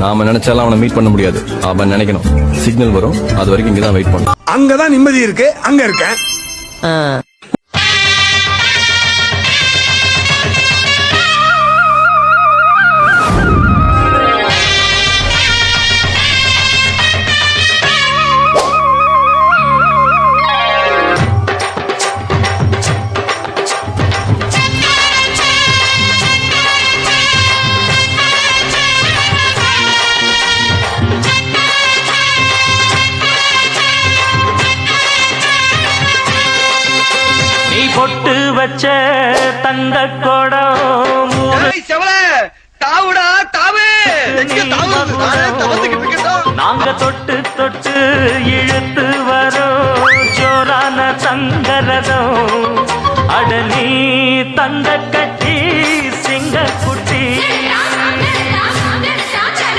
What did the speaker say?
நாம நினைச்சாலும் அவனை மீட் பண்ண முடியாது. அவன் நினைக்கணும். சிக்னல் வரும், அது வரைக்கும் இங்கதான் வெயிட் பண்ணும். அங்கதான் நிம்மதி இருக்கு, அங்க இருக்கேன். பொட்டு வச்ச தங்க கோடம் நாங்க தொட்டு தொட்டு இழுத்து வரோம் ஜோரான தங்கரதம் அடனி தங்க